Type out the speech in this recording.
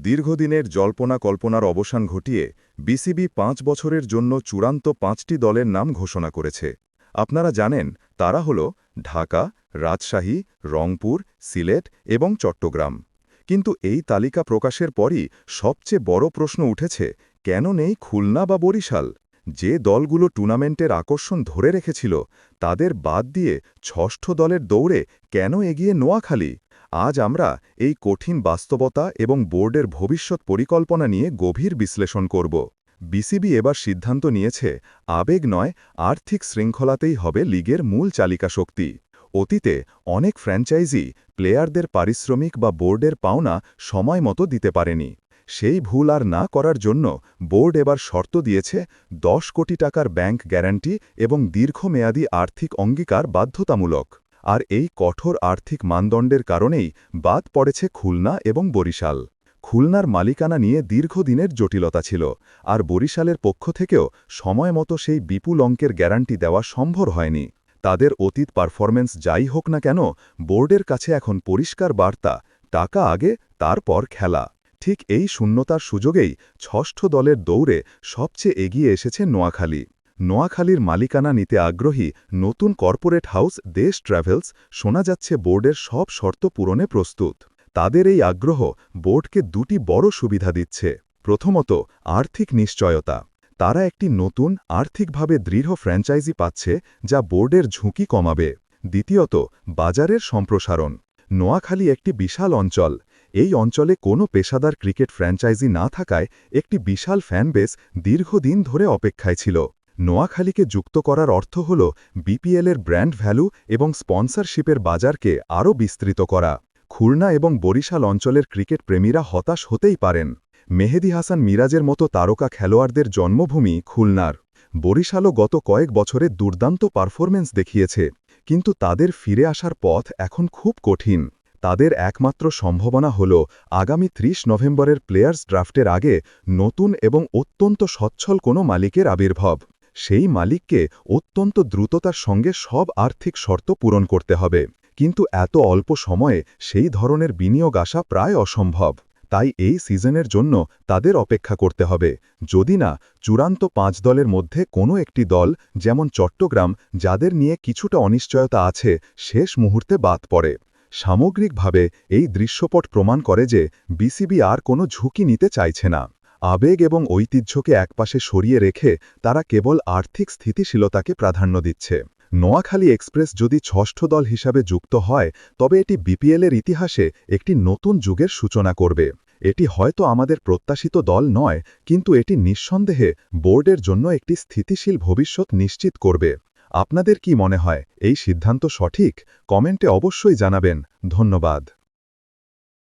দীর্ঘদিনের জল্পনা কল্পনার অবসান ঘটিয়ে বিসিবি ৫ বছরের জন্য চূড়ান্ত ৫টি দলের নাম ঘোষণা করেছে। আপনারা জানেন তারা হল ঢাকা, রাজশাহী, রংপুর, সিলেট এবং চট্টগ্রাম। কিন্তু এই তালিকা প্রকাশের পরই সবচেয়ে বড় প্রশ্ন উঠেছে, কেন নেই খুলনা বা বরিশাল? যে দলগুলো টুর্নামেন্টের আকর্ষণ ধরে রেখেছিল তাদের বাদ দিয়ে ষষ্ঠ দলের দৌড়ে কেন এগিয়ে নোয়াখালী? আজ আমরা এই কঠিন বাস্তবতা এবং বোর্ডের ভবিষ্যৎ পরিকল্পনা নিয়ে গভীর বিশ্লেষণ করব। বিসিবি এবার সিদ্ধান্ত নিয়েছে, আবেগ নয়, আর্থিক শৃঙ্খলাতেই হবে লিগের মূল চালিকা শক্তি। অতীতে অনেক ফ্র্যাঞ্চাইজি প্লেয়ারদের পারিশ্রমিক বা বোর্ডের পাওনা সময় মতো দিতে পারেনি। সেই ভুল আর না করার জন্য বোর্ড এবার শর্ত দিয়েছে ১০ কোটি টাকার ব্যাংক গ্যারান্টি এবং দীর্ঘমেয়াদী আর্থিক অঙ্গীকার বাধ্যতামূলক। আর এই কঠোর আর্থিক মানদণ্ডের কারণেই বাদ পড়েছে খুলনা এবং বরিশাল। খুলনার মালিকানা নিয়ে দীর্ঘদিনের জটিলতা ছিল, আর বরিশালের পক্ষ থেকেও সময়মতো সেই বিপুল অঙ্কের গ্যারান্টি দেওয়া সম্ভব হয়নি। তাদের অতীত পারফরম্যান্স যাই হোক না কেন, বোর্ডের কাছে এখন পরিষ্কার বার্তা, টাকা আগে, তারপর খেলা। ঠিক এই শূন্যতার সুযোগেই ষষ্ঠ দলের দৌড়ে সবচেয়ে এগিয়ে এসেছে নোয়াখালী। নোয়াখালীর মালিকানা নিতে আগ্রহী নতুন কর্পোরেট হাউস দেশ ট্রাভেলস শোনা যাচ্ছে বোর্ডের সব শর্ত পূরণে প্রস্তুত। তাদের এই আগ্রহ বোর্ডকে দুটি বড় সুবিধা দিচ্ছে। প্রথমত, আর্থিক নিশ্চয়তা। তারা একটি নতুন আর্থিকভাবে দৃঢ় ফ্র্যাঞ্চাইজি পাচ্ছে, যা বোর্ডের ঝুঁকি কমাবে। দ্বিতীয়ত, বাজারের সম্প্রসারণ। নোয়াখালী একটি বিশাল অঞ্চল। এই অঞ্চলে কোনো পেশাদার ক্রিকেট ফ্র্যাঞ্চাইজি না থাকায় একটি বিশাল ফ্যানবেস দীর্ঘদিন ধরে অপেক্ষায় ছিল। নোয়াখালীকে যুক্ত করার অর্থ হল বিপিএলের ব্র্যান্ড ভ্যালু এবং স্পন্সরশিপের বাজারকে আরও বিস্তৃত করা। খুলনা এবং বরিশাল অঞ্চলের ক্রিকেট প্রেমীরা হতাশ হতেই পারেন। মেহেদী হাসান মিরাজের মতো তারকা খেলোয়াড়দের জন্মভূমি খুলনার। বরিশালও গত কয়েক বছরে দুর্দান্ত পারফরমেন্স দেখিয়েছে, কিন্তু তাদের ফিরে আসার পথ এখন খুব কঠিন। তাদের একমাত্র সম্ভাবনা হল আগামী ৩০ নভেম্বরের প্লেয়ার্স ড্রাফটের আগে নতুন এবং অত্যন্ত সচ্ছল কোনো মালিকের আবির্ভাব। সেই মালিককে অত্যন্ত দ্রুততার সঙ্গে সব আর্থিক শর্ত পূরণ করতে হবে, কিন্তু এত অল্প সময়ে সেই ধরনের বিনিয়োগ আসা প্রায় অসম্ভব। তাই এই সিজনের জন্য তাদের অপেক্ষা করতে হবে, যদি না চূড়ান্ত ৫ দলের মধ্যে কোনো একটি দল, যেমন চট্টগ্রাম, যাদের নিয়ে কিছুটা অনিশ্চয়তা আছে, শেষ মুহূর্তে বাদ পড়ে। সামগ্রিকভাবে এই দৃশ্যপট প্রমাণ করে যে বিসিবি আর কোনো ঝুঁকি নিতে চাইছে না। আবেগ এবং ঐতিহ্যকে একপাশে সরিয়ে রেখে তারা কেবল আর্থিক স্থিতিশীলতাকে প্রাধান্য দিচ্ছে। নোয়াখালী এক্সপ্রেস যদি ষষ্ঠ দল হিসাবে যুক্ত হয়, তবে এটি বিপিএলের ইতিহাসে একটি নতুন যুগের সূচনা করবে। এটি হয়তো আমাদের প্রত্যাশিত দল নয়, কিন্তু এটি নিঃসন্দেহে বোর্ডের জন্য একটি স্থিতিশীল ভবিষ্যৎ নিশ্চিত করবে। আপনাদের কি মনে হয়, এই সিদ্ধান্ত সঠিক? কমেন্টে অবশ্যই জানাবেন। ধন্যবাদ।